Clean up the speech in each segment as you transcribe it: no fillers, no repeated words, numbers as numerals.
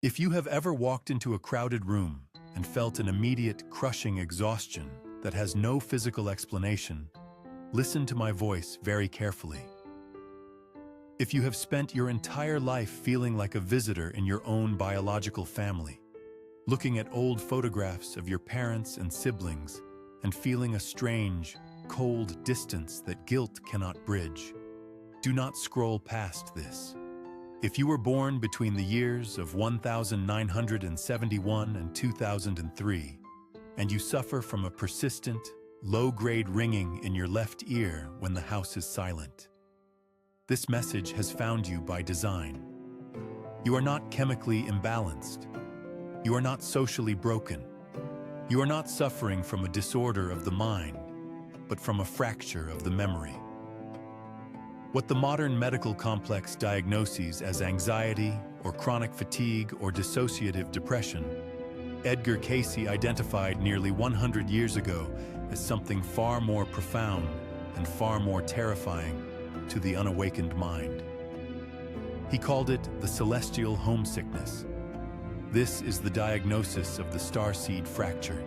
If you have ever walked into a crowded room and felt an immediate, crushing exhaustion that has no physical explanation, listen to my voice very carefully. If you have spent your entire life feeling like a visitor in your own biological family, looking at old photographs of your parents and siblings and feeling a strange, cold distance that guilt cannot bridge, do not scroll past this. If you were born between the years of 1971 and 2003, and you suffer from a persistent, low-grade ringing in your left ear when the house is silent, this message has found you by design. You are not chemically imbalanced. You are not socially broken. You are not suffering from a disorder of the mind, but from a fracture of the memory. What the modern medical complex diagnoses as anxiety or chronic fatigue or dissociative depression, Edgar Cayce identified nearly 100 years ago as something far more profound and far more terrifying to the unawakened mind. He called it the celestial homesickness. This is the diagnosis of the starseed fracture.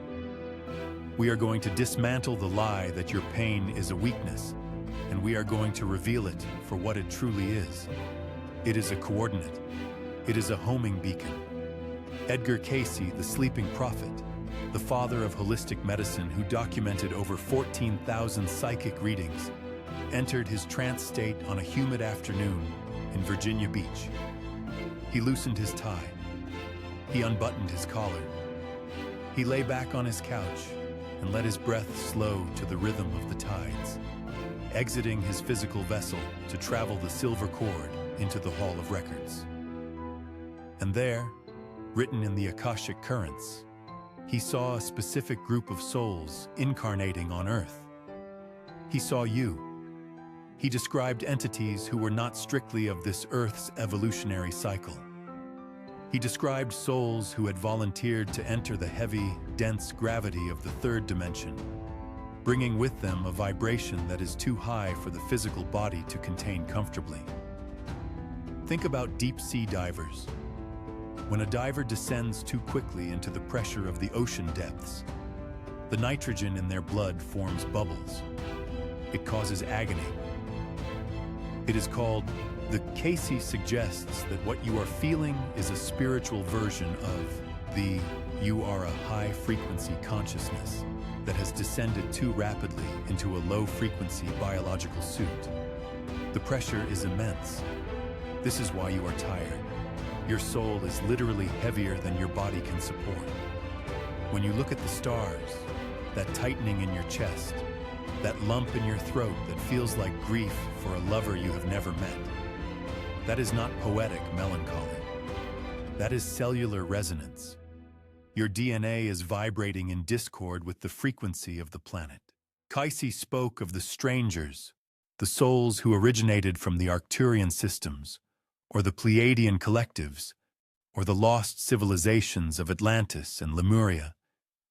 We are going to dismantle the lie that your pain is a weakness, and we are going to reveal it for what it truly is. It is a coordinate. It is a homing beacon. Edgar Cayce, the sleeping prophet, the father of holistic medicine who documented over 14,000 psychic readings, entered his trance state on a humid afternoon in Virginia Beach. He loosened his tie. He unbuttoned his collar. He lay back on his couch and let his breath slow to the rhythm of the tides, exiting his physical vessel to travel the silver cord into the Hall of Records. And there, written in the Akashic Currents, he saw a specific group of souls incarnating on Earth. He saw you. He described entities who were not strictly of this Earth's evolutionary cycle. He described souls who had volunteered to enter the heavy, dense gravity of the third dimension, bringing with them a vibration that is too high for the physical body to contain comfortably. Think about deep-sea divers. When a diver descends too quickly into the pressure of the ocean depths, the nitrogen in their blood forms bubbles. It causes agony. It is called, the Cayce suggests that what you are feeling is a spiritual version of the you are a high-frequency consciousness that has descended too rapidly into a low-frequency biological suit. The pressure is immense. This is why you are tired. Your soul is literally heavier than your body can support. When you look at the stars, that tightening in your chest, that lump in your throat that feels like grief for a lover you have never met, that is not poetic melancholy. That is cellular resonance. Your DNA is vibrating in discord with the frequency of the planet. Cayce spoke of the strangers, the souls who originated from the Arcturian systems, or the Pleiadian collectives, or the lost civilizations of Atlantis and Lemuria,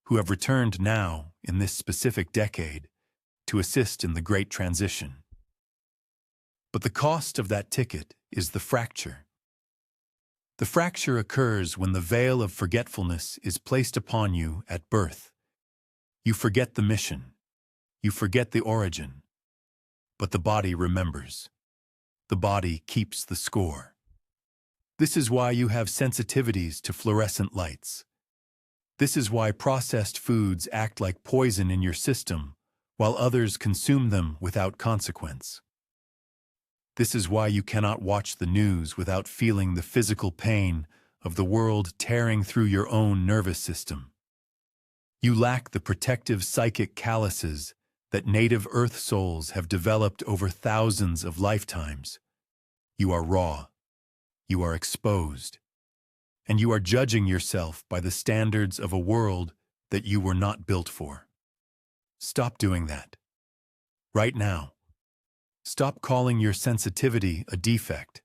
who have returned now, in this specific decade, to assist in the Great Transition. But the cost of that ticket is the fracture. The fracture occurs when the veil of forgetfulness is placed upon you at birth. You forget the mission. You forget the origin. But the body remembers. The body keeps the score. This is why you have sensitivities to fluorescent lights. This is why processed foods act like poison in your system, while others consume them without consequence. This is why you cannot watch the news without feeling the physical pain of the world tearing through your own nervous system. You lack the protective psychic calluses that native Earth souls have developed over thousands of lifetimes. You are raw. You are exposed. And you are judging yourself by the standards of a world that you were not built for. Stop doing that. Right now. Stop calling your sensitivity a defect.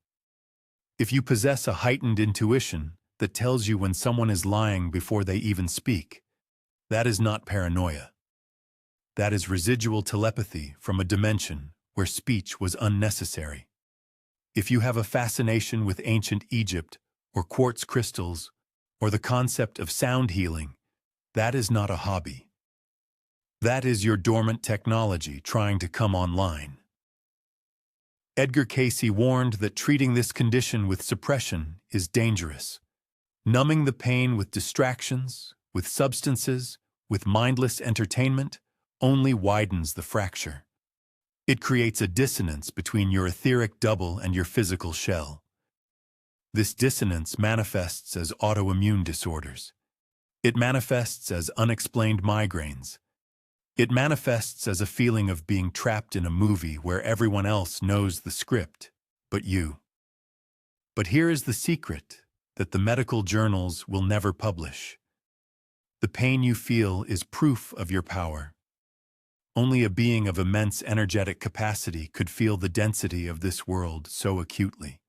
If you possess a heightened intuition that tells you when someone is lying before they even speak, that is not paranoia. That is residual telepathy from a dimension where speech was unnecessary. If you have a fascination with ancient Egypt or quartz crystals, or the concept of sound healing, that is not a hobby. That is your dormant technology trying to come online. Edgar Cayce warned that treating this condition with suppression is dangerous. Numbing the pain with distractions, with substances, with mindless entertainment only widens the fracture. It creates a dissonance between your etheric double and your physical shell. This dissonance manifests as autoimmune disorders. It manifests as unexplained migraines. It manifests as a feeling of being trapped in a movie where everyone else knows the script, but you. But here is the secret that the medical journals will never publish. The pain you feel is proof of your power. Only a being of immense energetic capacity could feel the density of this world so acutely.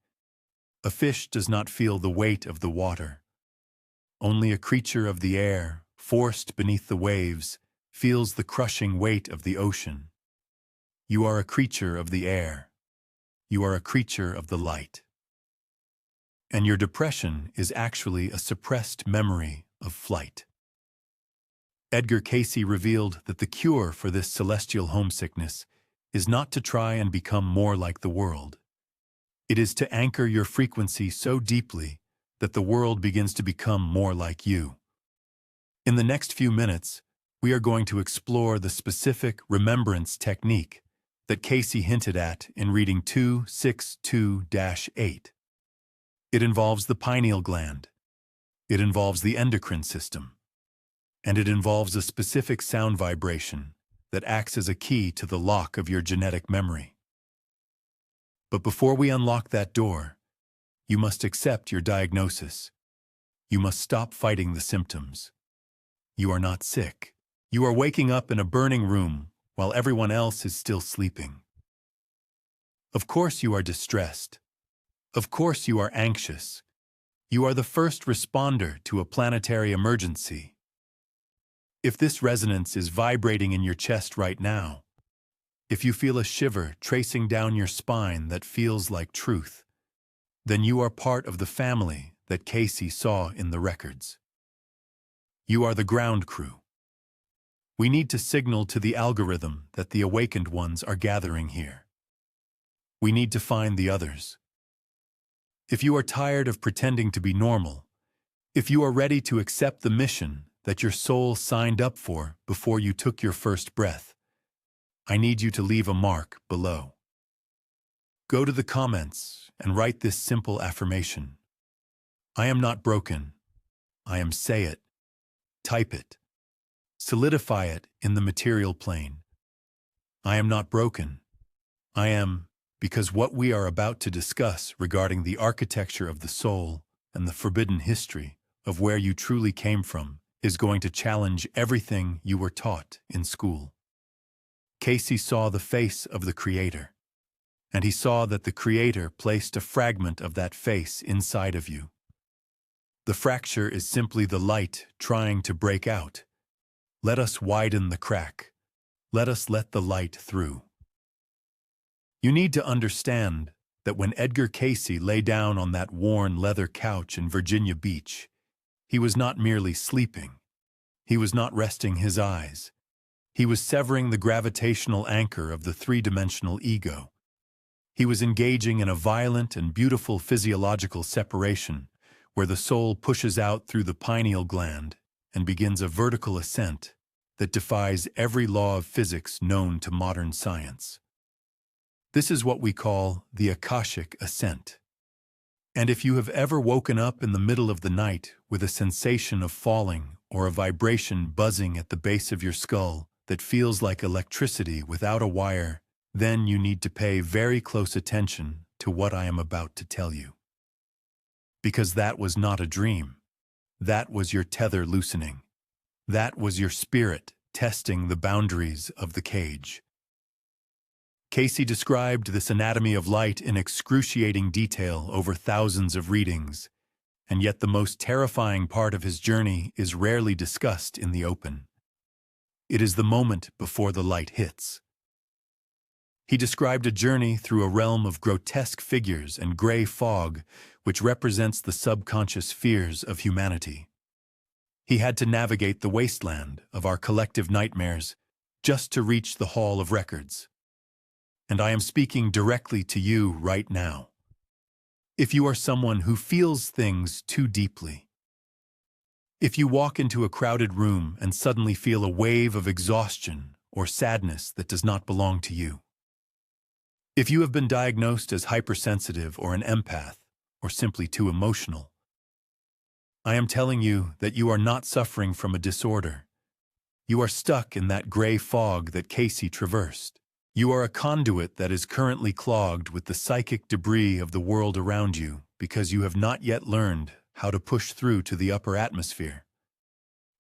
A fish does not feel the weight of the water. Only a creature of the air, forced beneath the waves, feels the crushing weight of the ocean. You are a creature of the air. You are a creature of the light. And your depression is actually a suppressed memory of flight. Edgar Cayce revealed that the cure for this celestial homesickness is not to try and become more like the world. It is to anchor your frequency so deeply that the world begins to become more like you. In the next few minutes, we are going to explore the specific remembrance technique that Cayce hinted at in reading 262-8. It involves the pineal gland. It involves the endocrine system. And it involves a specific sound vibration that acts as a key to the lock of your genetic memory. But before we unlock that door, you must accept your diagnosis. You must stop fighting the symptoms. You are not sick. You are waking up in a burning room while everyone else is still sleeping. Of course you are distressed. Of course you are anxious. You are the first responder to a planetary emergency. If this resonance is vibrating in your chest right now, if you feel a shiver tracing down your spine that feels like truth, then you are part of the family that Cayce saw in the records. You are the ground crew. We need to signal to the algorithm that the awakened ones are gathering here. We need to find the others. If you are tired of pretending to be normal, if you are ready to accept the mission that your soul signed up for before you took your first breath, I need you to leave a mark below. Go to the comments and write this simple affirmation. I am not broken. I am say it. Type it. Solidify it in the material plane. I am not broken. I am, because what we are about to discuss regarding the architecture of the soul and the forbidden history of where you truly came from is going to challenge everything you were taught in school. Cayce saw the face of the Creator, and he saw that the Creator placed a fragment of that face inside of you. The fracture is simply the light trying to break out. Let us widen the crack. Let us let the light through. You need to understand that when Edgar Cayce lay down on that worn leather couch in Virginia Beach, he was not merely sleeping. He was not resting his eyes. He was severing the gravitational anchor of the three-dimensional ego. He was engaging in a violent and beautiful physiological separation where the soul pushes out through the pineal gland and begins a vertical ascent that defies every law of physics known to modern science. This is what we call the Akashic ascent. And if you have ever woken up in the middle of the night with a sensation of falling or a vibration buzzing at the base of your skull that feels like electricity without a wire, then you need to pay very close attention to what I am about to tell you. Because that was not a dream. That was your tether loosening. That was your spirit testing the boundaries of the cage. Cayce described this anatomy of light in excruciating detail over thousands of readings, and yet the most terrifying part of his journey is rarely discussed in the open. It is the moment before the light hits. He described a journey through a realm of grotesque figures and gray fog, which represents the subconscious fears of humanity. He had to navigate the wasteland of our collective nightmares just to reach the Hall of Records. And I am speaking directly to you right now. If you are someone who feels things too deeply, if you walk into a crowded room and suddenly feel a wave of exhaustion or sadness that does not belong to you, if you have been diagnosed as hypersensitive or an empath, or simply too emotional, I am telling you that you are not suffering from a disorder. You are stuck in that gray fog that Cayce traversed. You are a conduit that is currently clogged with the psychic debris of the world around you because you have not yet learned how to push through to the upper atmosphere.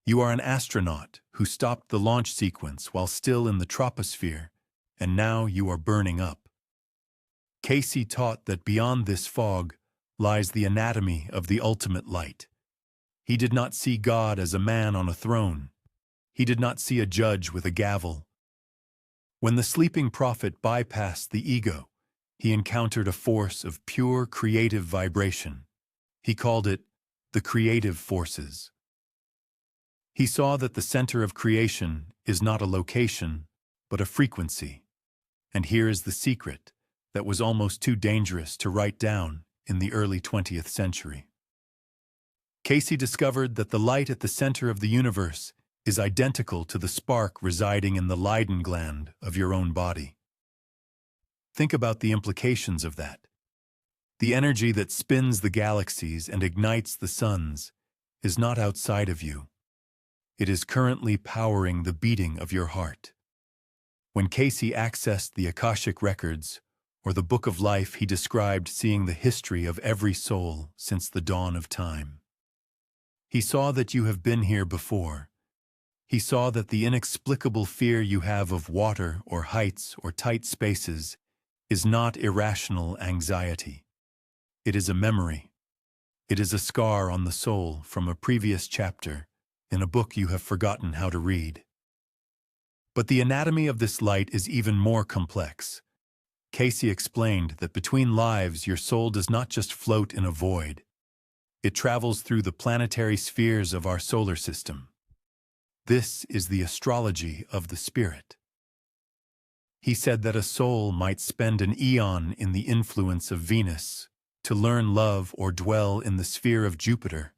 You are an astronaut who stopped the launch sequence while still in the troposphere, and now you are burning up. Cayce taught that beyond this fog lies the anatomy of the ultimate light. He did not see God as a man on a throne. He did not see a judge with a gavel. When the sleeping prophet bypassed the ego, he encountered a force of pure creative vibration. He called it the creative forces. He saw that the center of creation is not a location, but a frequency. And here is the secret that was almost too dangerous to write down in the early 20th century. Cayce discovered that the light at the center of the universe is identical to the spark residing in the Leyden gland of your own body. Think about the implications of that. The energy that spins the galaxies and ignites the suns is not outside of you. It is currently powering the beating of your heart. When Cayce accessed the Akashic Records, or the Book of Life, he described seeing the history of every soul since the dawn of time. He saw that you have been here before. He saw that the inexplicable fear you have of water or heights or tight spaces is not irrational anxiety. It is a memory. It is a scar on the soul from a previous chapter in a book you have forgotten how to read. But the anatomy of this light is even more complex. Cayce explained that between lives your soul does not just float in a void. It travels through the planetary spheres of our solar system. This is the astrology of the spirit. He said that a soul might spend an eon in the influence of Venus, to learn love, or dwell in the sphere of Jupiter,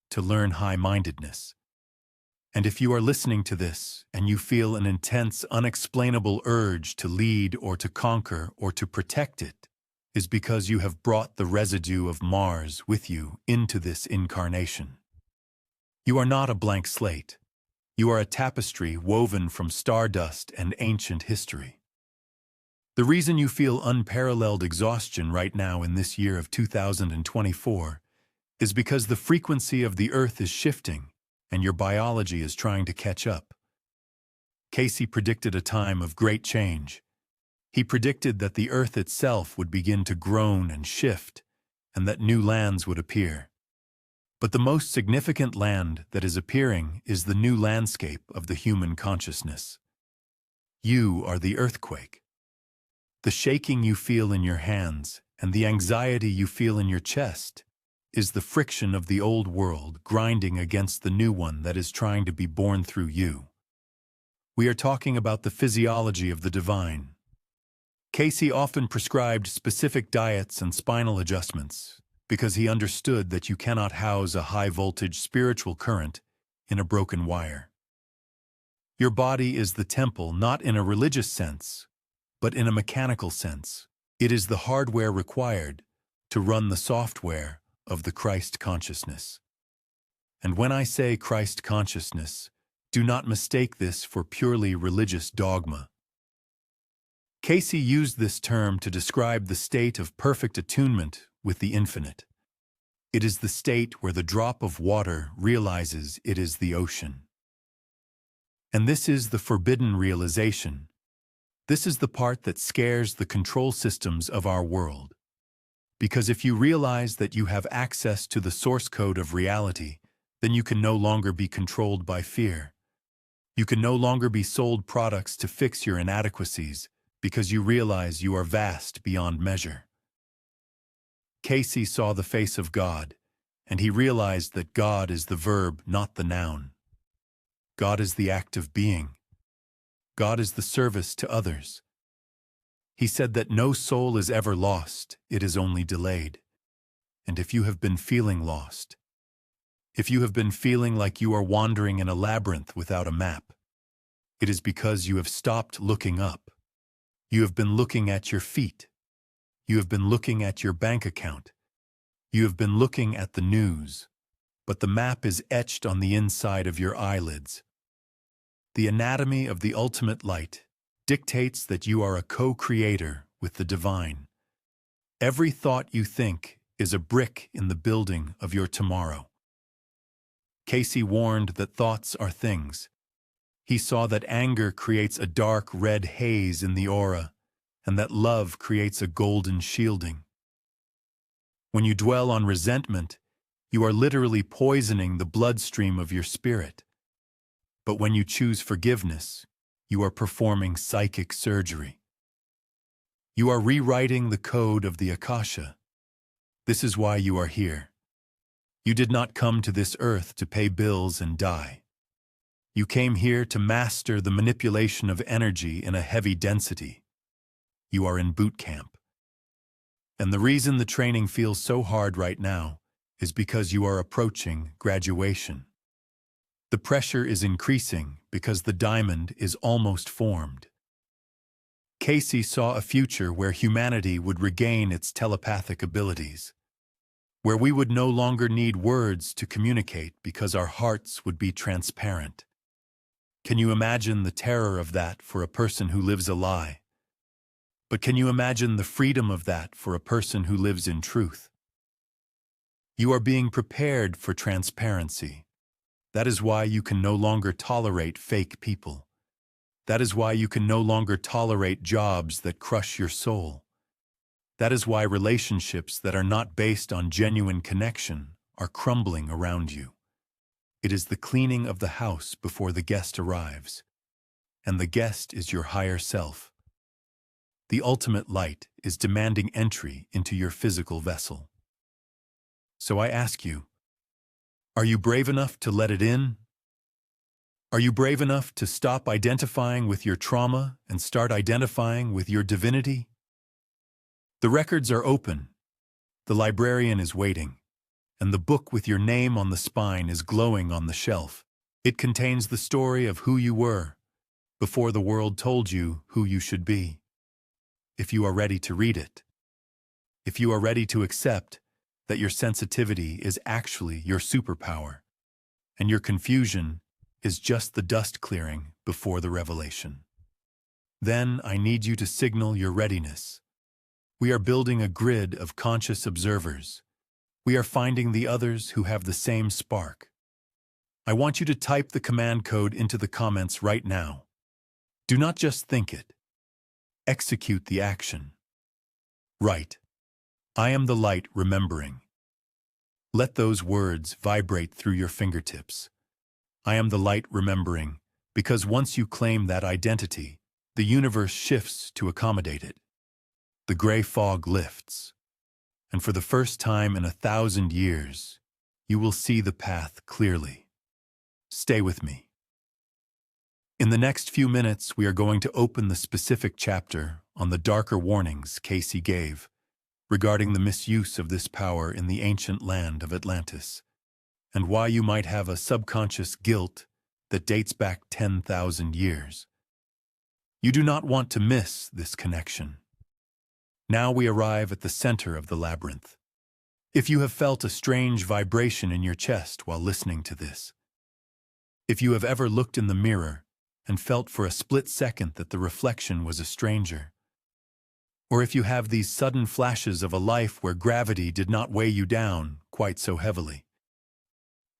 to learn high-mindedness. And if you are listening to this, and you feel an intense, unexplainable urge to lead or to conquer or to protect it, is because you have brought the residue of Mars with you into this incarnation. You are not a blank slate. You are a tapestry woven from stardust and ancient history. The reason you feel unparalleled exhaustion right now in this year of 2024 is because the frequency of the Earth is shifting and your biology is trying to catch up. Cayce predicted a time of great change. He predicted that the Earth itself would begin to groan and shift, and that new lands would appear. But the most significant land that is appearing is the new landscape of the human consciousness. You are the earthquake. The shaking you feel in your hands and the anxiety you feel in your chest is the friction of the old world grinding against the new one that is trying to be born through you. We are talking about the physiology of the divine. Cayce often prescribed specific diets and spinal adjustments because he understood that you cannot house a high-voltage spiritual current in a broken wire. Your body is the temple not in a religious sense, but in a mechanical sense. It is the hardware required to run the software of the Christ consciousness. And when I say Christ consciousness, do not mistake this for purely religious dogma. Cayce used this term to describe the state of perfect attunement with the infinite. It is the state where the drop of water realizes it is the ocean. And this is the forbidden realization. This is the part that scares the control systems of our world. Because if you realize that you have access to the source code of reality, then you can no longer be controlled by fear. You can no longer be sold products to fix your inadequacies, because you realize you are vast beyond measure. Cayce saw the face of God, and he realized that God is the verb, not the noun. God is the act of being. God is the service to others. He said that no soul is ever lost, it is only delayed. And if you have been feeling lost, if you have been feeling like you are wandering in a labyrinth without a map, it is because you have stopped looking up. You have been looking at your feet. You have been looking at your bank account. You have been looking at the news. But the map is etched on the inside of your eyelids. The anatomy of the ultimate light dictates that you are a co-creator with the divine. Every thought you think is a brick in the building of your tomorrow. Cayce warned that thoughts are things. He saw that anger creates a dark red haze in the aura, and that love creates a golden shielding. When you dwell on resentment, you are literally poisoning the bloodstream of your spirit. But when you choose forgiveness, you are performing psychic surgery. You are rewriting the code of the Akasha. This is why you are here. You did not come to this earth to pay bills and die. You came here to master the manipulation of energy in a heavy density. You are in boot camp. And the reason the training feels so hard right now is because you are approaching graduation. The pressure is increasing because the diamond is almost formed. Cayce saw a future where humanity would regain its telepathic abilities, where we would no longer need words to communicate because our hearts would be transparent. Can you imagine the terror of that for a person who lives a lie? But can you imagine the freedom of that for a person who lives in truth? You are being prepared for transparency. That is why you can no longer tolerate fake people. That is why you can no longer tolerate jobs that crush your soul. That is why relationships that are not based on genuine connection are crumbling around you. It is the cleaning of the house before the guest arrives. And the guest is your higher self. The ultimate light is demanding entry into your physical vessel. So I ask you, are you brave enough to let it in? Are you brave enough to stop identifying with your trauma and start identifying with your divinity? The records are open. The librarian is waiting, and the book with your name on the spine is glowing on the shelf. It contains the story of who you were before the world told you who you should be. If you are ready to read it, if you are ready to accept that your sensitivity is actually your superpower, and your confusion is just the dust clearing before the revelation, then I need you to signal your readiness. We are building a grid of conscious observers. We are finding the others who have the same spark. I want you to type the command code into the comments right now. Do not just think it. Execute the action. Write, I am the light remembering. Let those words vibrate through your fingertips. I am the light remembering, because once you claim that identity, the universe shifts to accommodate it. The gray fog lifts, and for the first time in 1,000 years, you will see the path clearly. Stay with me. In the next few minutes, we are going to open the specific chapter on the darker warnings Cayce gave regarding the misuse of this power in the ancient land of Atlantis, and why you might have a subconscious guilt that dates back 10,000 years. You do not want to miss this connection. Now we arrive at the center of the labyrinth. If you have felt a strange vibration in your chest while listening to this, if you have ever looked in the mirror and felt for a split second that the reflection was a stranger, or if you have these sudden flashes of a life where gravity did not weigh you down quite so heavily,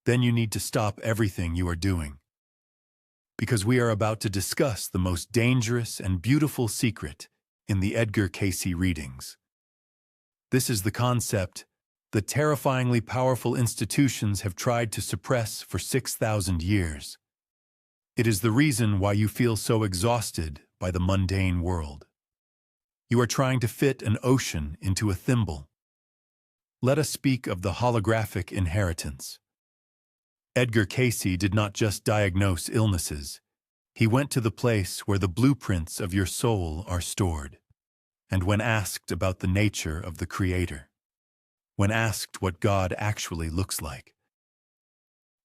then you need to stop everything you are doing, because we are about to discuss the most dangerous and beautiful secret in the Edgar Cayce readings. This is the concept that terrifyingly powerful institutions have tried to suppress for 6,000 years. It is the reason why you feel so exhausted by the mundane world. You are trying to fit an ocean into a thimble. Let us speak of the holographic inheritance. Edgar Cayce did not just diagnose illnesses. He went to the place where the blueprints of your soul are stored. And when asked about the nature of the Creator, when asked what God actually looks like,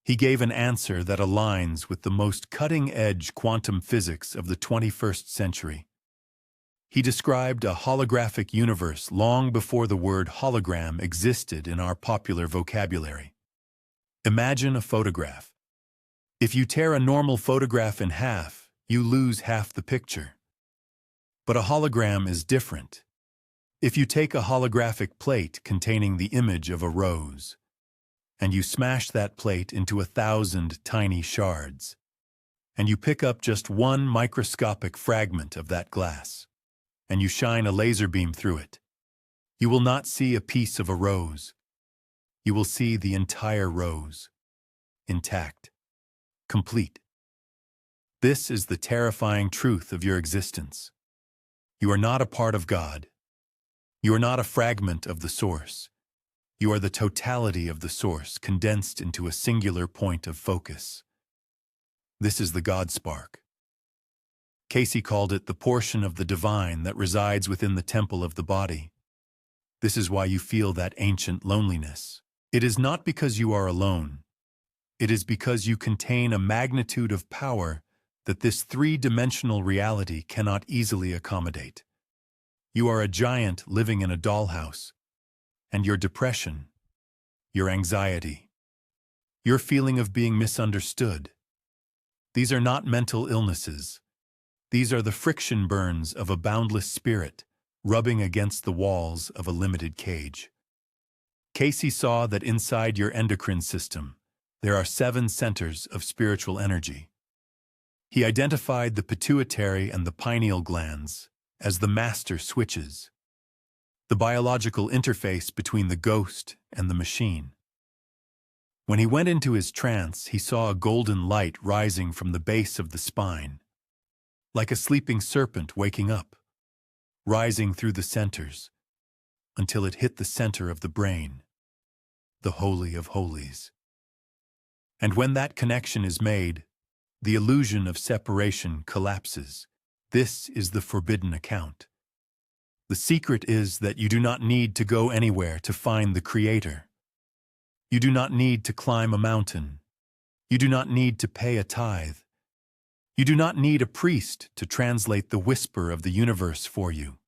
he gave an answer that aligns with the most cutting-edge quantum physics of the 21st century. He described a holographic universe long before the word hologram existed in our popular vocabulary. Imagine a photograph. If you tear a normal photograph in half, you lose half the picture. But a hologram is different. If you take a holographic plate containing the image of a rose, and you smash that plate into 1,000 tiny shards, and you pick up just one microscopic fragment of that glass, and you shine a laser beam through it, you will not see a piece of a rose. You will see the entire rose, intact, complete. This is the terrifying truth of your existence. You are not a part of God. You are not a fragment of the source. You are the totality of the source condensed into a singular point of focus. This is the God spark. Cayce called it the portion of the divine that resides within the temple of the body. This is why you feel that ancient loneliness. It is not because you are alone. It is because you contain a magnitude of power that this three-dimensional reality cannot easily accommodate. You are a giant living in a dollhouse, and your depression, your anxiety, your feeling of being misunderstood, these are not mental illnesses. These are the friction burns of a boundless spirit rubbing against the walls of a limited cage. Cayce saw that inside your endocrine system, there are 7 centers of spiritual energy. He identified the pituitary and the pineal glands as the master switches, the biological interface between the ghost and the machine. When he went into his trance, he saw a golden light rising from the base of the spine, like a sleeping serpent waking up, rising through the centers, until it hit the center of the brain, the Holy of Holies. And when that connection is made, the illusion of separation collapses. This is the forbidden account. The secret is that you do not need to go anywhere to find the Creator. You do not need to climb a mountain. You do not need to pay a tithe. You do not need a priest to translate the whisper of the universe for you,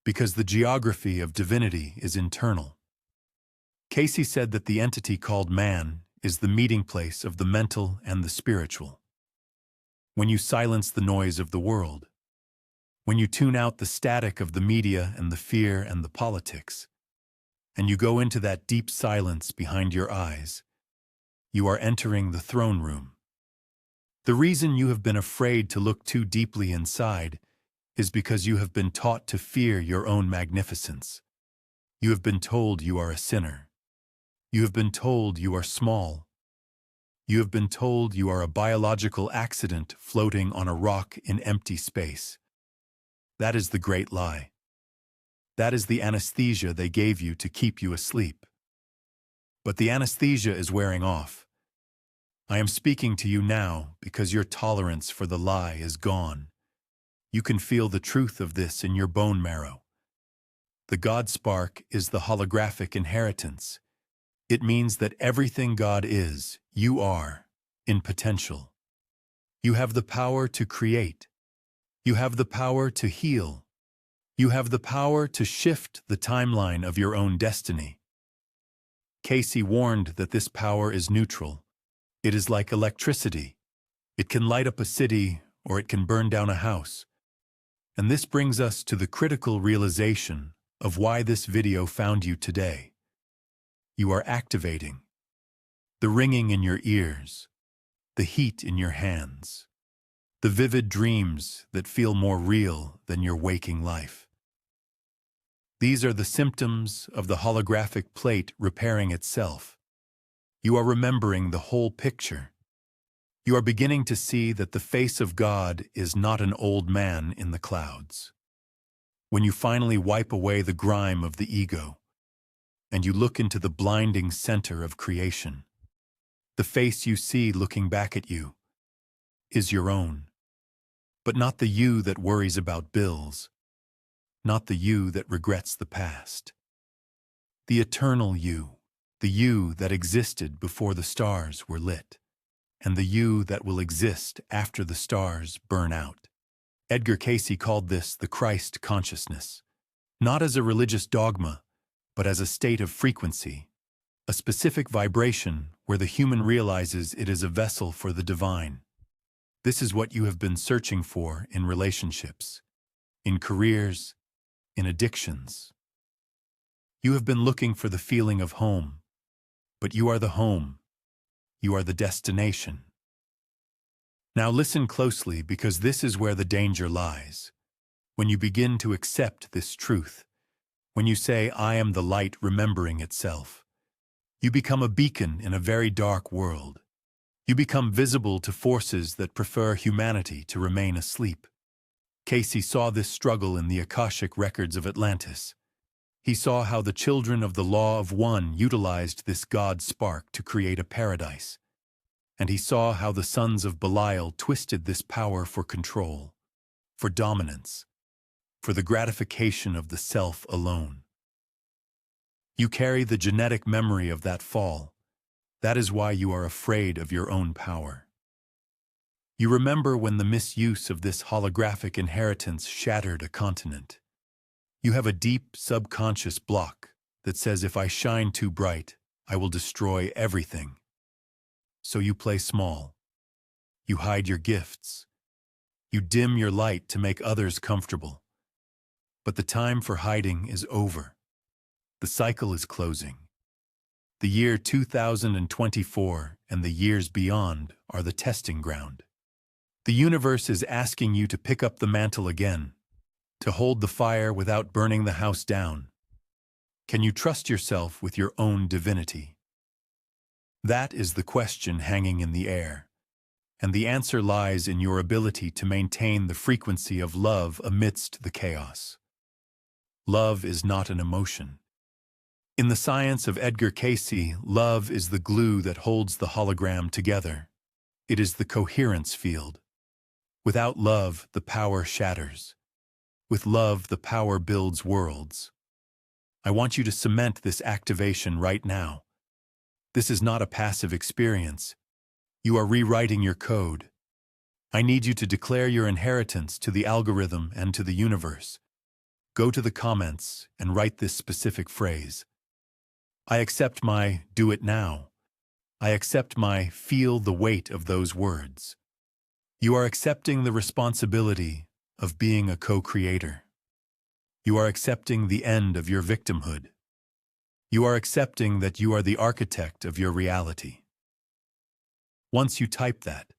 because the geography of divinity is internal. Cayce said that the entity called man is the meeting place of the mental and the spiritual. When you silence the noise of the world, when you tune out the static of the media and the fear and the politics, and you go into that deep silence behind your eyes, you are entering the throne room. The reason you have been afraid to look too deeply inside is because you have been taught to fear your own magnificence. You have been told you are a sinner. You have been told you are small. You have been told you are a biological accident floating on a rock in empty space. That is the great lie. That is the anesthesia they gave you to keep you asleep. But the anesthesia is wearing off. I am speaking to you now because your tolerance for the lie is gone. You can feel the truth of this in your bone marrow. The God spark is the holographic inheritance. It means that everything God is, you are, in potential. You have the power to create. You have the power to heal. You have the power to shift the timeline of your own destiny. Cayce warned that this power is neutral. It is like electricity. It can light up a city or it can burn down a house. And this brings us to the critical realization of why this video found you today. You are activating. The ringing in your ears, the heat in your hands, the vivid dreams that feel more real than your waking life. These are the symptoms of the holographic plate repairing itself. You are remembering the whole picture. You are beginning to see that the face of God is not an old man in the clouds. when you finally wipe away the grime of the ego, and you look into the blinding center of creation. The face you see looking back at you is your own, but not the you that worries about bills, not the you that regrets the past. The eternal you, the you that existed before the stars were lit, and the you that will exist after the stars burn out. Edgar Cayce called this the Christ consciousness, not as a religious dogma, but as a state of frequency, a specific vibration where the human realizes it is a vessel for the divine. This is what you have been searching for in relationships, in careers, in addictions. You have been looking for the feeling of home, but you are the home. You are the destination. Now listen closely, because this is where the danger lies. When you begin to accept this truth, when you say, "I am the light remembering itself," you become a beacon in a very dark world. You become visible to forces that prefer humanity to remain asleep. Cayce saw this struggle in the Akashic Records of Atlantis. He saw how the children of the Law of One utilized this God spark to create a paradise. And he saw how the sons of Belial twisted this power for control, for dominance, for the gratification of the self alone. You carry the genetic memory of that fall. That is why you are afraid of your own power. You remember when the misuse of this holographic inheritance shattered a continent. You have a deep subconscious block that says, if I shine too bright, I will destroy everything. So you play small. You hide your gifts. You dim your light to make others comfortable. But the time for hiding is over. The cycle is closing. The year 2024 and the years beyond are the testing ground. The universe is asking you to pick up the mantle again, to hold the fire without burning the house down. Can you trust yourself with your own divinity? That is the question hanging in the air, and the answer lies in your ability to maintain the frequency of love amidst the chaos. Love is not an emotion. In the science of Edgar Cayce, love is the glue that holds the hologram together. It is the coherence field. Without love, the power shatters. With love, the power builds worlds. I want you to cement this activation right now. This is not a passive experience. You are rewriting your code. I need you to declare your inheritance to the algorithm and to the universe. Go to the comments and write this specific phrase. I accept my do it now. I accept my feel the weight of those words. You are accepting the responsibility of being a co-creator. You are accepting the end of your victimhood. You are accepting that you are the architect of your reality. Once you type that,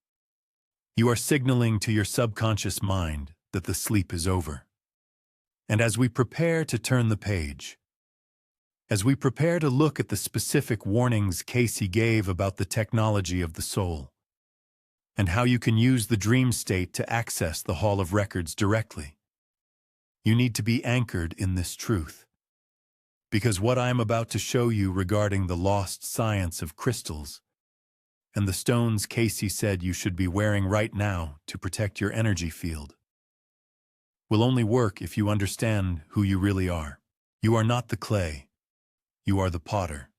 you are signaling to your subconscious mind that the sleep is over. And as we prepare to turn the page, as we prepare to look at the specific warnings Cayce gave about the technology of the soul, and how you can use the dream state to access the Hall of Records directly, you need to be anchored in this truth. Because what I am about to show you regarding the lost science of crystals and the stones Cayce said you should be wearing right now to protect your energy field will only work if you understand who you really are. You are not the clay. You are the potter.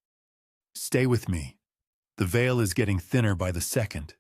Stay with me. The veil is getting thinner by the second.